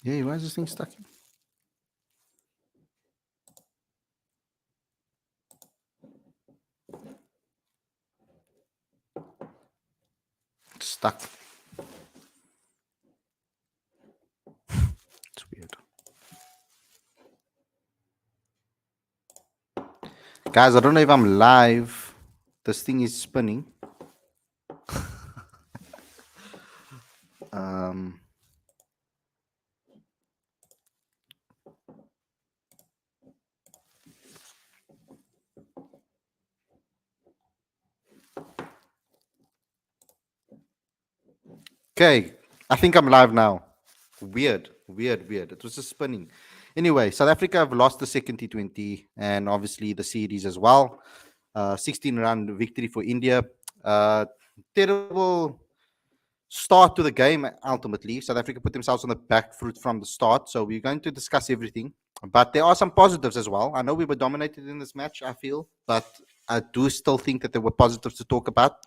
Yeah, why is this thing stuck? It's stuck. It's weird. Guys, I don't know if I'm live. This thing is spinning. Um, okay, I think I'm live now. Weird, weird, weird. It was just spinning. Anyway, South Africa have lost the second T20 and obviously the series as well. 16-run victory for India. Terrible start to the game. Ultimately, South Africa put themselves on the back foot from the start. So we're going to discuss everything, but there are some positives as well. I know we were dominated in this match, I feel, but I do still think that there were positives to talk about.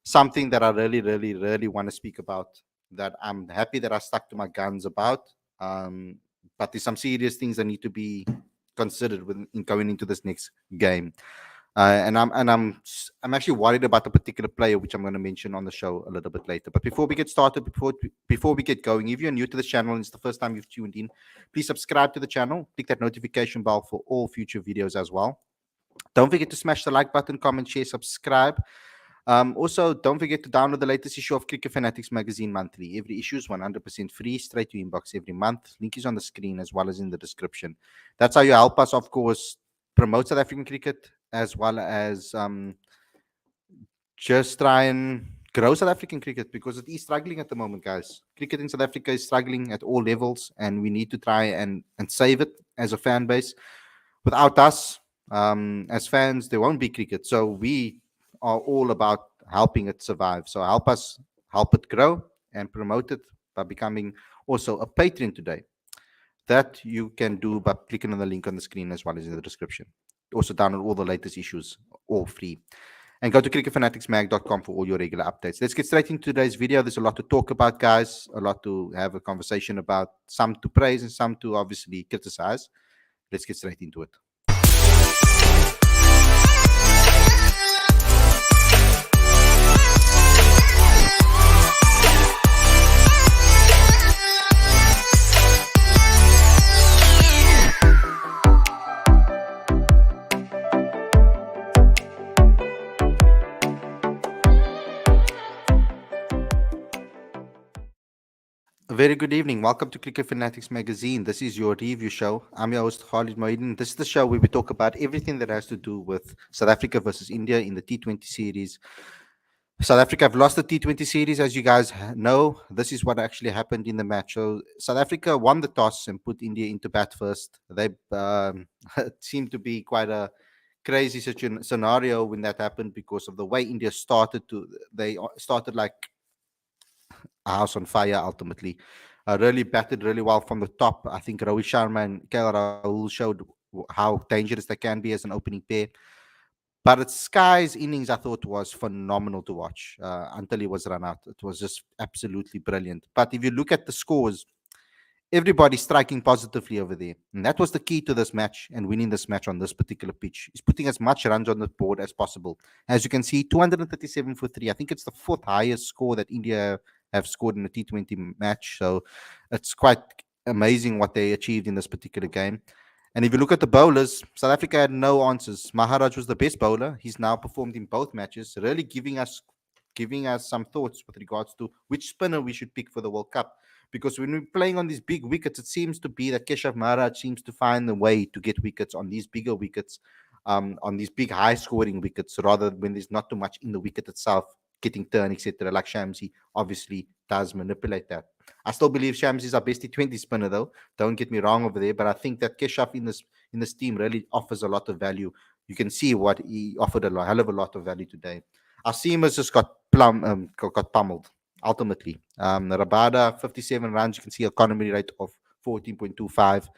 Something that I really, really, really want to speak about, that I'm happy that I stuck to my guns about. Um, but there's some serious things that need to be considered when in going into this next game. I'm actually worried about a particular player, which I'm going to mention on the show a little bit later. But before we get started, before we get going, if you're new to the channel and it's the first time you've tuned in, please subscribe to the channel, click that notification bell for all future videos as well. Don't forget to smash the like button, comment, share, subscribe. Also, don't forget to download the latest issue of Cricket Fanatics magazine monthly. Every issue is 100% free, straight to your inbox every month. Link is on the screen as well as in the description. That's how you help us, of course, promote South African cricket as well as just try and grow South African cricket because it is struggling at the moment, guys. Cricket in South Africa is struggling at all levels, and we need to try and save it as a fan base. Without us, as fans, there won't be cricket. So we are all about helping it survive. So help us help it grow and promote it by becoming also a patron today. That you can do by clicking on the link on the screen as well as in the description. Also, download all the latest issues, all free. And go to cricketfanaticsmag.com for all your regular updates. Let's get straight into today's video. There's a lot to talk about, guys, a lot to have a conversation about, some to praise and some to obviously criticize. Let's get straight into it. A very good evening. Welcome to Cricket Fanatics Magazine. This is your review show. I'm your host, Khalid. This is the show where we talk about everything that has to do with South Africa versus India in the T20 series. South Africa have lost the T20 series, as you guys know. This is what actually happened in the match. So South Africa won the toss and put India into bat first. They it seemed to be quite a crazy scenario when that happened because of the way India started. They started like a house on fire ultimately. Really batted really well from the top. I think Rohit Sharma and KL Rahul showed how dangerous they can be as an opening pair. But Sky's innings, I thought, was phenomenal to watch until he was run out. It was just absolutely brilliant. But if you look at the scores, everybody's striking positively over there. And that was the key to this match and winning this match on this particular pitch, is putting as much runs on the board as possible. As you can see, 237 for three. I think it's the fourth highest score that India have scored in a T20 match. So it's quite amazing what they achieved in this particular game. And if you look at the bowlers, South Africa had no answers. Maharaj was the best bowler. He's now performed in both matches, really giving us some thoughts with regards to which spinner we should pick for the World Cup. Because when we're playing on these big wickets, it seems to be that Keshav Maharaj seems to find a way to get wickets on these bigger wickets, on these big high-scoring wickets, rather than when there's not too much in the wicket itself, getting turn, etc. Like Shamsi obviously does manipulate that. I still believe Shams is our best T20 spinner, though. Don't get me wrong over there, but I think that Keshav in this team really offers a lot of value. You can see what he offered hell of a lot of value today. Our seamers just got pummeled ultimately. Rabada 57 runs. You can see economy rate of 14.25.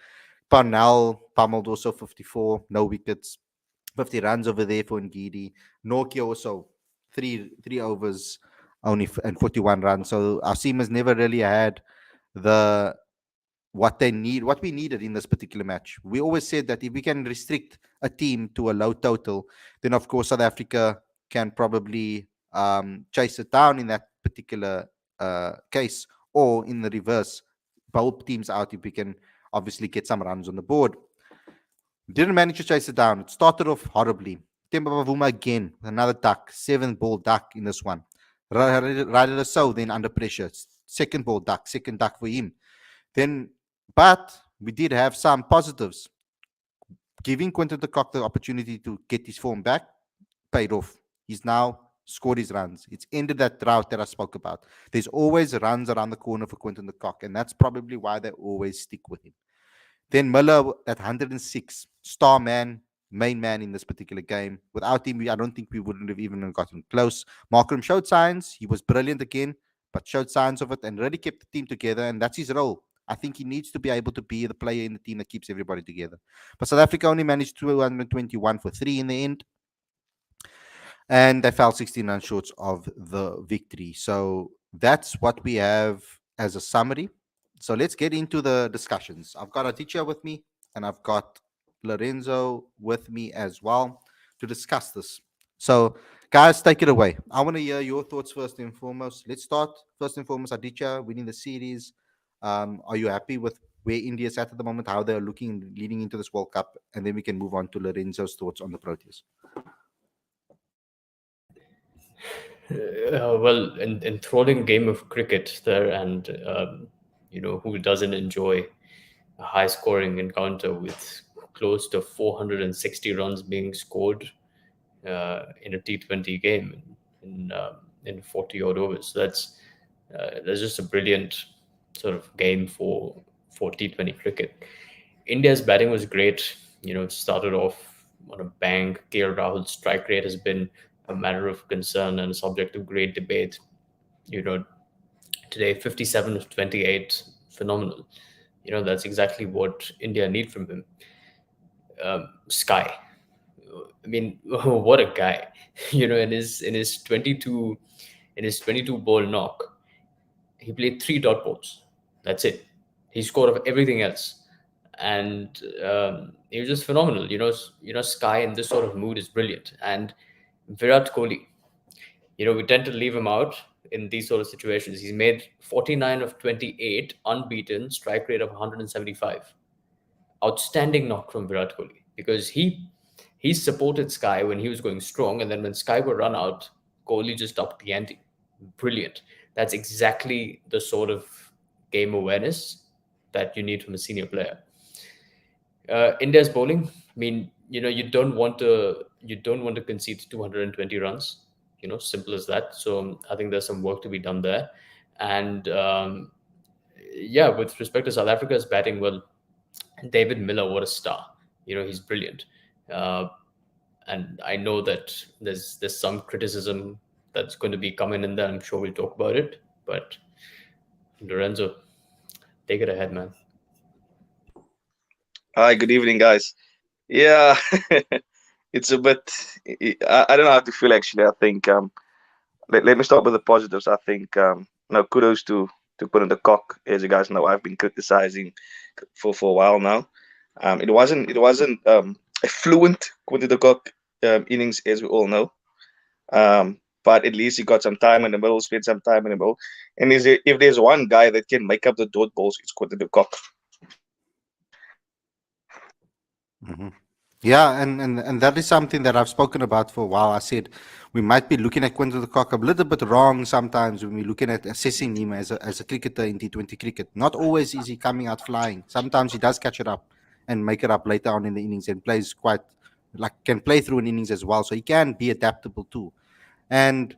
Parnell pummeled also 54, no wickets. 50 runs over there for Ngidi. Nokia also three overs only and 41 runs. So our seamers never really had the what they need, what we needed in this particular match. We always said that if we can restrict a team to a low total, then of course South Africa can probably chase it down in that particular case, or in the reverse, both teams out if we can obviously get some runs on the board. Didn't manage to chase it down. It started off horribly. Temba Bavuma again, another duck, seventh ball duck in this one. Radha so then under pressure. Second ball duck, second duck for him. Then, but we did have some positives. Giving Quinton de Kock the opportunity to get his form back paid off. He's now scored his runs. It's ended that drought that I spoke about. There's always runs around the corner for Quinton de Kock, and that's probably why they always stick with him. Then Miller at 106, star man, main man in this particular game. Without him, I don't think we wouldn't have even gotten close. Markram showed signs. He was brilliant again, but showed signs of it and really kept the team together. And that's his role. I think he needs to be able to be the player in the team that keeps everybody together. But South Africa only managed 221 for 3 in the end, and they fell 16 runs short of the victory. So that's what we have as a summary. So let's get into the discussions. I've got Aditya with me, and I've got Lorenzo with me as well to discuss this. So, guys, take it away. I want to hear your thoughts first and foremost. Let's start first and foremost. Aditya winning the series. Are you happy with where India's at the moment, how they're looking leading into this World Cup? And then we can move on to Lorenzo's thoughts on the Proteas. Well, in enthralling game of cricket there, and who doesn't enjoy a high-scoring encounter with close to 460 runs being scored in a T20 game in 40 odd overs. That's just a brilliant sort of game for T20 cricket. India's batting was great. It started off on a bang. KL Rahul's strike rate has been a matter of concern and a subject of great debate. You know, Today 57 of 28, phenomenal. That's exactly what India need from him. Sky, I mean, what a guy! In his 22 ball knock, he played three dot balls. That's it. He scored of everything else, and he was just phenomenal. Sky in this sort of mood is brilliant, and Virat Kohli. We tend to leave him out in these sort of situations. He's made 49 of 28, unbeaten, strike rate of 175. Outstanding knock from Virat Kohli, because he supported Sky when he was going strong, and then when Sky were run out, Kohli just upped the ante. Brilliant. That's exactly the sort of game awareness that you need from a senior player. India's bowling. I mean, you don't want to concede 220 runs. Simple as that. So I think there's some work to be done there. And yeah, with respect to South Africa's batting, well, David Miller, what a star. He's brilliant. Uh, and I know that there's some criticism that's going to be coming in there. I'm sure we'll talk about it. But Lorenzo, take it ahead, man. Hi, good evening, guys. Yeah, it's a bit. I don't know how to feel actually. I think let me start with the positives. I think kudos to put in the cock. As you guys know, I've been criticizing for a while now. It wasn't a fluent Quinton de Kock innings, as we all know. But at least he got some time in the middle, spent some time in the middle. And if there's one guy that can make up the dot balls, it's Quinton de Kock. Mhm. Yeah, and that is something that I've spoken about for a while. I said we might be looking at Quinton de Kock a little bit wrong sometimes when we're looking at assessing him as a cricketer in T20 cricket. Not always is he coming out flying. Sometimes he does catch it up and make it up later on in the innings and plays quite like can play through an innings as well. So he can be adaptable too. And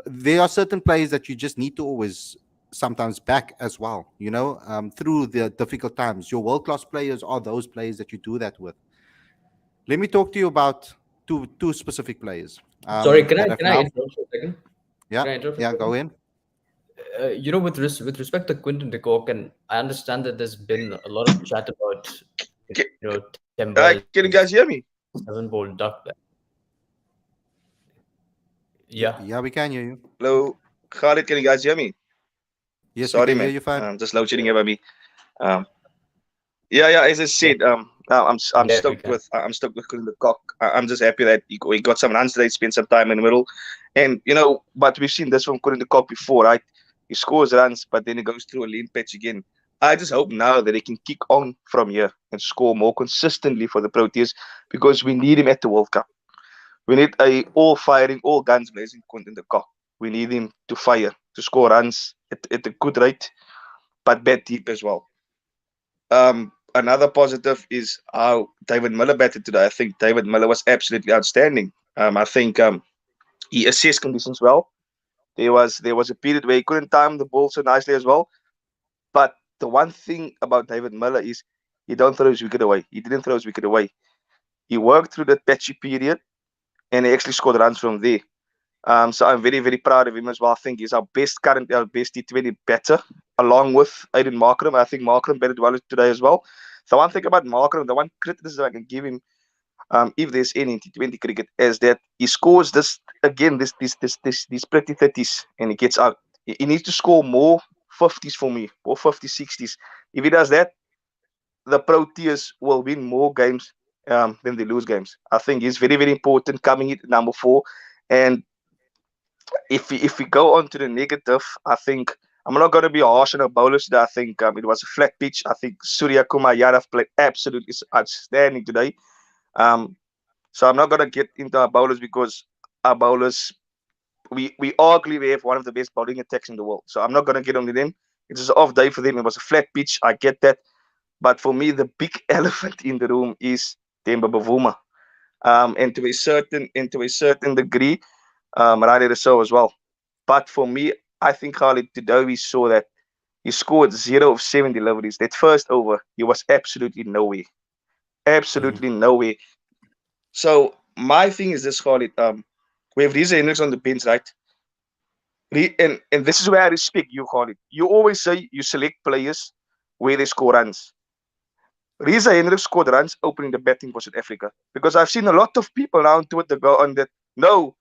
there are certain players that you just need to always sometimes back as well, through the difficult times. Your world class players are those players that you do that with. Let me talk to you about two specific players Sorry, can I that have can I now. interrupt for a second? Yeah, Can I interrupt for a yeah, go second? in. With respect to Quinton de Kock, and I understand that there's been a lot of chat about Temba's Can you guys hear me? seven ball duck there. Yeah, Yeah. yeah, we can hear you. Hello, Khalid, can you guys hear me? Yes, we Sorry, can hear man. you fine. Just load shedding here by me. Um, Yeah. As I Yeah, said, I'm yeah, we stuck can. with Colin the Cock. I'm just happy that he got some runs today, spent some time in the middle, and but we've seen this from Colin the Cock before, right? He scores runs, but then he goes through a lean patch again. I just hope now that he can kick on from here and score more consistently for the Proteas because we need him at the World Cup. We need a all firing, all guns blazing Colin the Cock. We need him to fire, to score runs at a good rate, but bat deep as well. Another positive is how David Miller batted today. I think David Miller was absolutely outstanding. I think he assessed conditions well. There was a period where he couldn't time the ball so nicely as well. But the one thing about David Miller is he don't throw his wicket away. He didn't throw his wicket away. He worked through that patchy period and he actually scored runs from there. So I'm very, very proud of him as well. I think he's our best T20 batter, along with Aiden Markram. I think Markram batted well today as well. So one thing about Markram, the one criticism I can give him, if there's any in T20 cricket, is that he scores this again, these pretty 30s, and he gets out. He needs to score more 50s for me, or 50, 60s. If he does that, the Proteas will win more games than they lose games. I think he's very, very important coming in at number 4. And if we go on to the negative, I think I'm not going to be harsh on our bowlers today. I think it was a flat pitch. I think Surya Kumar Yadav played absolutely outstanding today. Um, so I'm not going to get into our bowlers because our bowlers, we arguably we have one of the best bowling attacks in the world. So I'm not going to get onto them. It was an off day for them. It was a flat pitch. I get that. But for me, the big elephant in the room is Temba Bavuma. And to a certain degree, Riley so as well. But for me, I think Khalid today we saw that he scored 0 of 7 deliveries. That first over, he was absolutely nowhere. Mhm. Absolutely nowhere. So my thing is this, Khalid. We have Reza Hendricks on the bench, right? And this is where I respect you, Khalid. You always say you select players where they score runs. Reza Hendricks scored runs opening the batting for South Africa. Because I've seen a lot of people now on Twitter go on that, no,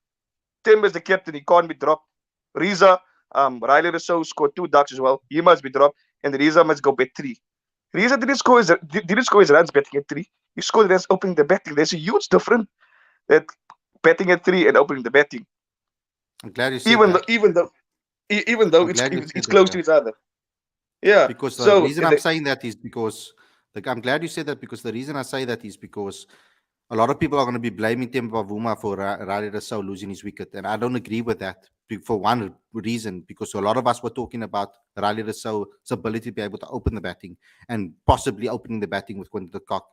Tim is the captain. He can't be dropped. Riza, Riley Rousseau scored 2 ducks as well. He must be dropped. And Riza must go bat 3. Riza didn't score his runs batting at 3. He scored runs opening the batting. There's a huge difference that batting at 3 and opening the batting. I'm glad you said Even though that. even though even though I'm it's glad you it's, said it's that. close Yeah. to each other. Yeah. Because the So reason I'm saying that is because, like, I'm glad you said that because the reason I say that is because a lot of people are going to be blaming Temba Bavuma for Rale Rassau losing his wicket, and I don't agree with that for one reason, because a lot of us were talking about Rale Rassau's ability to be able to open the batting and possibly opening the batting with Quinton de Kock.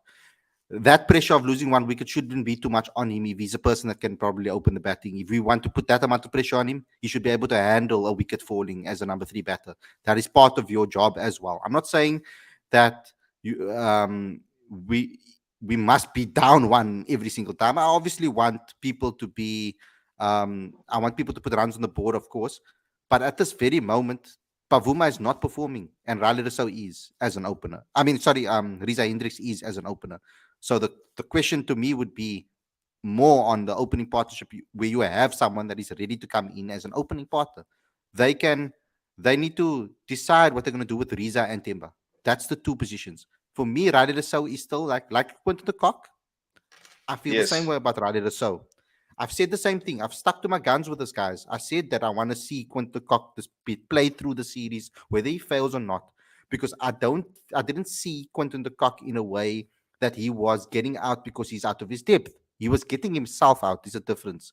That pressure of losing one wicket shouldn't be too much on him if he's a person that can probably open the batting. If we want to put that amount of pressure on him, he should be able to handle a wicket falling as a number 3 batter. That is part of your job as well. I'm not saying that you we we must be down one every single time. I obviously want people to be I want people to put runs on the board, of course. But at this very moment, Pavuma is not performing, and Riley Rousseau is as an opener. I mean, sorry, Riza Hendricks is as an opener. So the question to me would be more on the opening partnership where you have someone that is ready to come in as an opening partner. They can they need to decide what they're going to do with Riza and Temba. That's the 2 positions. For me, Riley Rousseau is still like Quinton de Kock. I feel the same yes, way about Riley Rousseau. I've said the same thing. I've stuck to my guns with this, guys. I said that I want to see Quinton Cock play through the series, whether he fails or not, because I didn't see Quinton de Kock in a way that he was getting out because he's out of his depth. He was getting himself out. There's a difference.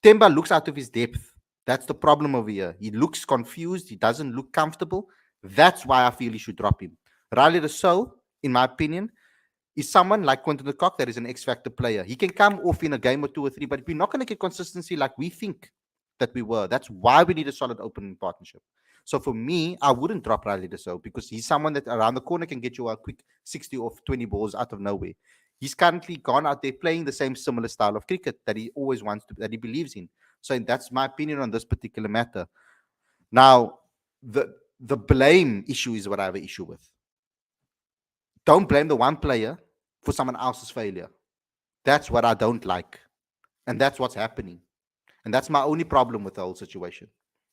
Temba looks out of his depth. That's the problem over here. He looks confused. He doesn't look comfortable. That's why I feel he should drop him. Riley Rousseau, in my opinion, is someone like Quinton de Kock that is an X factor player. He can come off in a game or 2 or 3, but we're not going to get consistency like we think that we were. That's why we need a solid opening partnership. So for me, I wouldn't drop Riley Deso because he's someone that around the corner can get you a quick 60 or 20 balls out of nowhere. He's currently gone out there playing the same similar style of cricket that he always wants to, that he believes in. So that's my opinion on this particular matter. Now, the blame issue is what I have an issue with. Don't blame the one player for someone else's failure. That's what I don't like. And that's what's happening. And that's my only problem with the whole situation.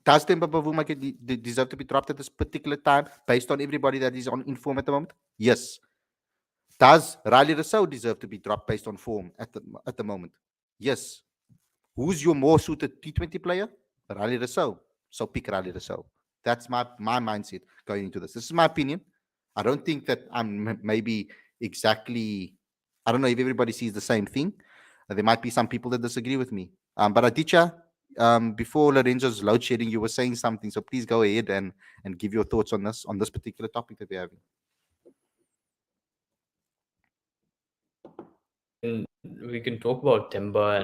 Does Temba Bavuma deserve to be dropped at this particular time based on everybody that is on inform at the moment? Yes. Does Riley Rousseau deserve to be dropped based on form at the moment? Yes. Who's your more suited T20 player? Riley Rousseau. So pick Riley Rousseau. That's my mindset going into this. This is my opinion. I don't think that I'm maybe exactly. I don't know if everybody sees the same thing. There might be some people that disagree with me. But Aditya, before Lorenzo's load shedding, you were saying something. So please go ahead and give your thoughts on this particular topic that we're having. We can talk about Temba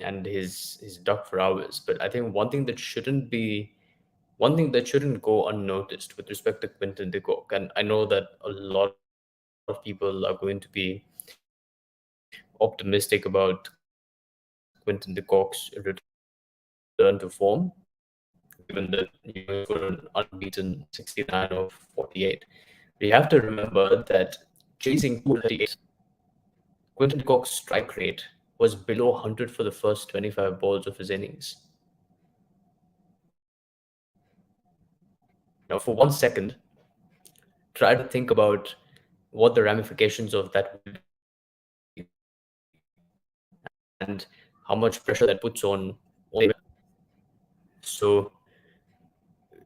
and his duck for hours, but I think one thing that shouldn't go unnoticed with respect to Quinton de Kock, and I know that a lot of people are going to be optimistic about Quinton de Kock's return to form, given that he scored an unbeaten 69 of 48. We have to remember that chasing 238, Quinton de Kock's strike rate was below 100 for the first 25 balls of his innings. Now, for 1 second, try to think about what the ramifications of that would be and how much pressure that puts on all. So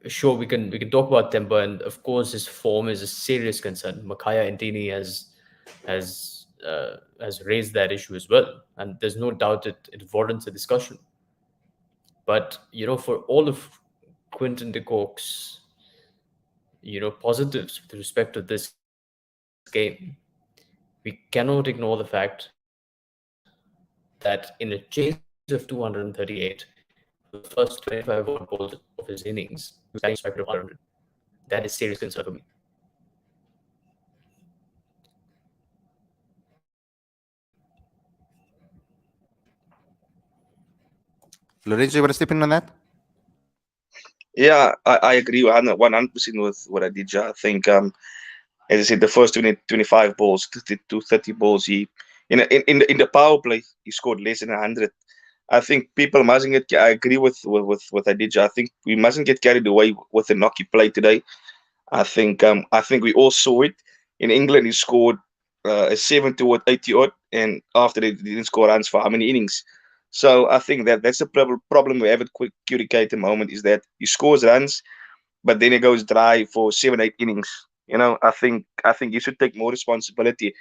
sure, we can talk about Temba, and of course his form is a serious concern. Makaya Intini has raised that issue as well, and there's no doubt it warrants a discussion. But for all of Quinton de Kock's positives with respect to this game, we cannot ignore the fact that in a chase of 238 for the first 25 odd balls of his innings, he was batting strike rate of 100. That is serious concern for me. Lorenzo, you want to step in on that? Yeah, I agree 100% with what I did. I think, as I said, the first 25 balls to 30 balls, he in the power play he scored less than 100. I think people mustn't get. I agree with Adija. I think we mustn't get carried away with the knock he played today. I think we all saw it. In England, he scored a 70 or 80 odd, and after that, he didn't score runs for how many innings. So I think that's the problem we have at QDK at the moment, is that he scores runs, but then he goes dry for 7 8 innings. I think you should take more responsibility.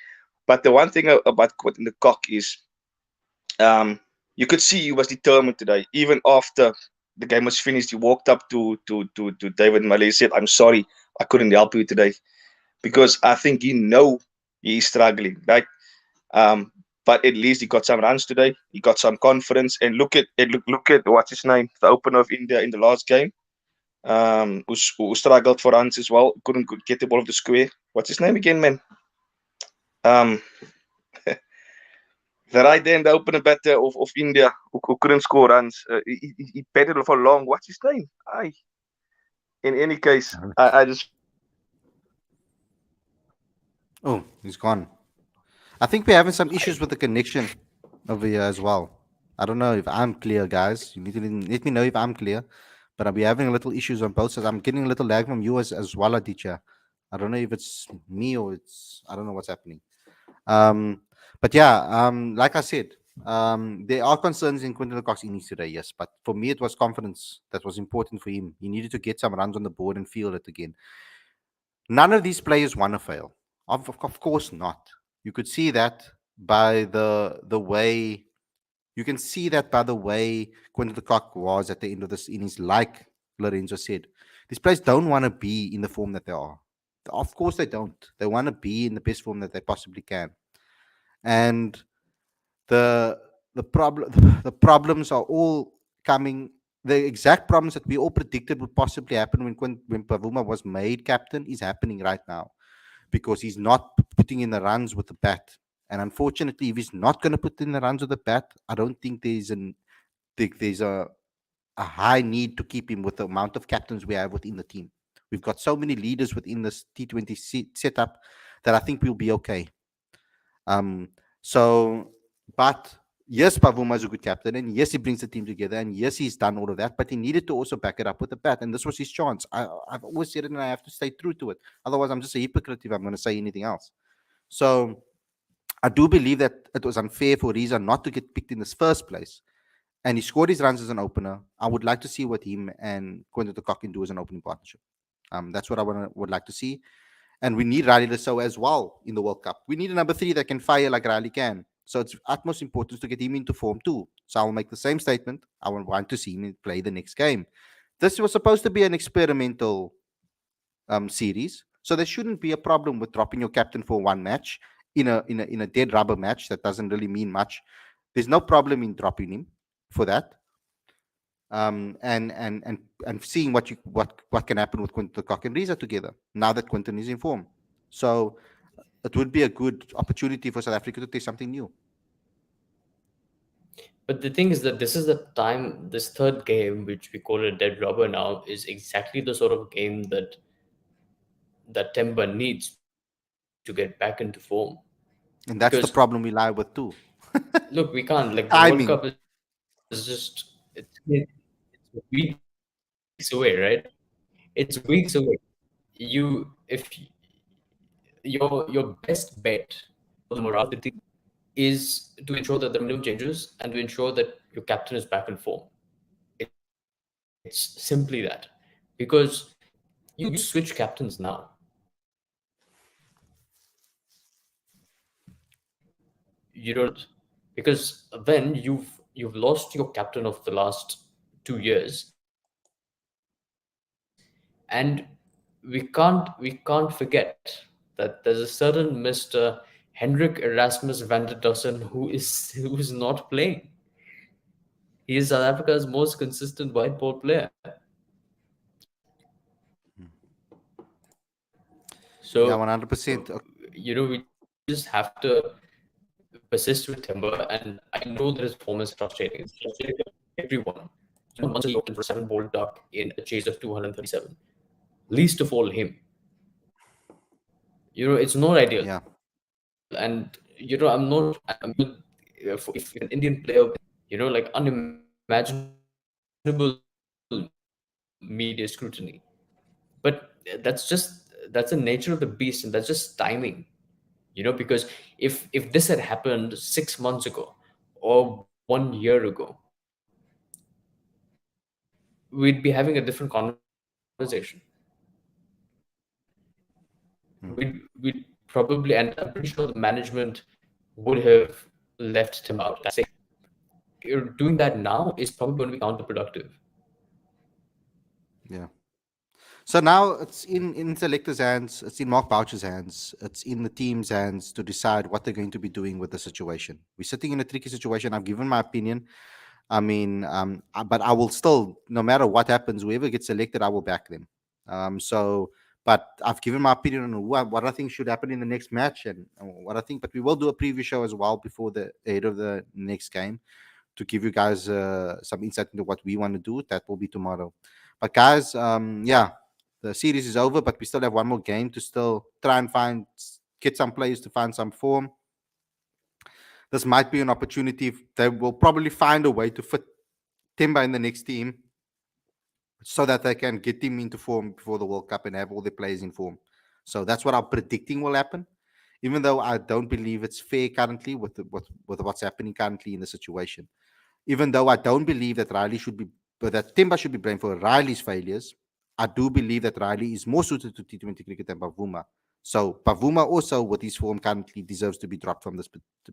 But the one thing about Quinton de Kock is, you could see he was determined today. Even after the game was finished, he walked up to David Malay, said, "I'm sorry, I couldn't help you today," because I think he's struggling, right? Um, but at least he got some runs today. He got some confidence. And look at what's his name, the opener of India in the last game, who struggled for runs as well. Couldn't get the ball off the square. What's his name again, man? Um, the right hand opener batter of India who couldn't score runs. He batted for long. What's his name? In any case, I just Oh, he's gone. I think we're having some issues with the connection over here as well. I don't know if I'm clear, guys. You need to let me know if I'm clear. But I'll be having a little issues on both sides. I'm getting a little lag from you as well, Aditya. I don't know if it's me or I don't know what's happening. Um, but yeah, like I said, there are concerns in Quinton de Kock's innings today, yes. But for me, it was confidence that was important for him. He needed to get some runs on the board and feel it again. None of these players want to fail. Of course not. You could see that by the way you can see that by the way Quinton de Kock was at the end of this innings, like Lorenzo said. These players don't want to be in the form that they are. Of course they don't. They want to be in the best form that they possibly can. And the problem the problems are all coming. The exact problems that we all predicted would possibly happen when Bavuma was made captain is happening right now, because he's not putting in the runs with the bat. And unfortunately, if he's not going to put in the runs with the bat, I don't think there's a high need to keep him with the amount of captains we have within the team. We've got so many leaders within this T20 setup that I think we'll be okay. Um, so, but yes, Pavuma is a good captain, and yes, he brings the team together, and yes, he's done all of that, but he needed to also back it up with the bat, and this was his chance. I've always said it, and I have to stay true to it. Otherwise, I'm just a hypocrite if I'm going to say anything else. So I do believe that it was unfair for Riza not to get picked in this first place. And he scored his runs as an opener. I would like to see what him and Quinton de Kock can do as an opening partnership. That's what would like to see. And we need Riley Lasso as well in the World Cup. We need a number three that can fire like Riley can. So it's utmost importance to get him into form too. So I will make the same statement. I will want to see him play the next game. This was supposed to be an experimental series, so there shouldn't be a problem with dropping your captain for one match in a dead rubber match that doesn't really mean much. There's no problem in dropping him for that. And seeing what can happen with Quinton Cock and Riza together now that Quinton is in form. So it would be a good opportunity for South Africa to test something new. But the thing is that this is the time, this third game, which we call a dead rubber now, is exactly the sort of game that Temba needs to get back into form. And Because that's the problem we lie with too. look, we can't, like, the World Timing. Cup is just it's weeks away, right? It's weeks away. You if your best bet for the morale of the team is to ensure that there are minimum changes and to ensure that your captain is back in form. It's simply that. Because you switch captains now. You don't, because then you've lost your captain of the last 2 years, and we can't forget that there's a certain Mr. Hendrik Erasmus van der Dussen who is not playing. He is South Africa's most consistent white ball player. Yeah, So 100%. we just have to persist with Timber, and I know that his form is frustrating. It's frustrating for everyone. No one's looking for a seven-ball duck in a chase of 237. Least of all him. It's not ideal. Yeah. And I'm good if an Indian player with like unimaginable media scrutiny. But that's the nature of the beast, and that's just timing. Because if this had happened 6 months ago or 1 year ago, we'd be having a different conversation. We'd probably, and I'm pretty sure the management would have left Tim out. That's it. Doing that now is probably going to be counterproductive. Yeah. So now it's in selectors' hands, it's in Mark Boucher's hands, it's in the team's hands to decide what they're going to be doing with the situation. We're sitting in a tricky situation. I've given my opinion. I mean, but I will still, no matter what happens, whoever gets selected, I will back them. But I've given my opinion on what I think should happen in the next match and what I think. But we will do a preview show as well before the ahead of the next game to give you guys some insight into what we want to do. That will be tomorrow. But guys, yeah, the series is over, but we still have one more game to still try and get some players to find some form. This might be an opportunity. They will probably find a way to fit Temba in the next team so that they can get him into form before the World Cup and have all their players in form. So that's what I'm predicting will happen. Even though I don't believe it's fair currently with what's happening currently in the situation. Even though I don't believe that that Temba should be blamed for Riley's failures, I do believe that Riley is more suited to T20 cricket than Bavuma. So Bavuma also, with his form currently, deserves to be dropped from this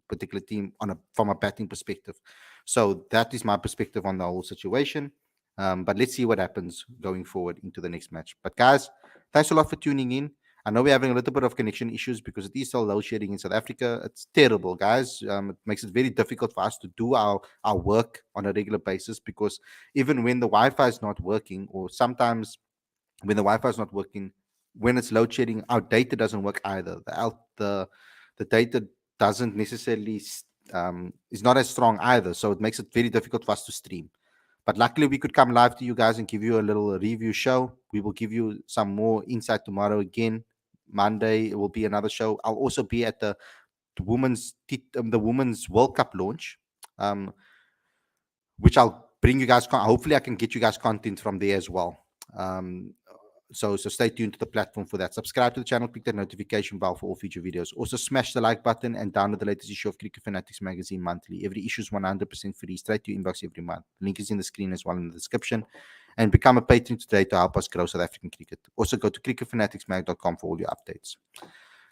particular team from a batting perspective. So that is my perspective on the whole situation. But let's see what happens going forward into the next match. But guys, thanks a lot for tuning in. I know we're having a little bit of connection issues because it is still load shedding in South Africa. It's terrible, guys. It makes it very difficult for us to do our work on a regular basis because even when the Wi-Fi is not working, or sometimes when the Wi-Fi is not working, when it's load shedding, our data doesn't work either. The data doesn't necessarily is not as strong either, so it makes it very difficult for us to stream. But luckily, we could come live to you guys and give you a little review show. We will give you some more insight tomorrow again. Monday it will be another show. I'll also be at the women's World Cup launch, which I'll bring you guys. Hopefully, I can get you guys content from there as well. So stay tuned to the platform for that. Subscribe to the channel, click that notification bell for all future videos. Also smash the like button and download the latest issue of Cricket Fanatics magazine monthly. Every issue is 100% free, straight to your inbox every month. Link is in the screen as well in the description. And become a patron today to help us grow South African cricket. Also go to cricketfanaticsmag.com for all your updates.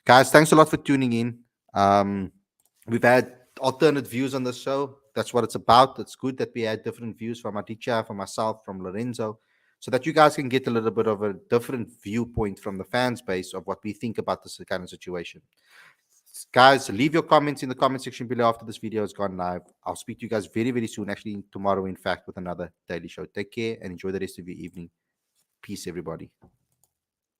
Guys, thanks a lot for tuning in. We've had alternate views on the show. That's what it's about. It's good that we had different views from Aditya, from myself, from Lorenzo, so that you guys can get a little bit of a different viewpoint from the fans base of what we think about this kind of situation. Guys, leave your comments in the comment section below after this video has gone live. I'll speak to you guys very, very soon. Actually, tomorrow, in fact, with another daily show. Take care and enjoy the rest of your evening. Peace, everybody.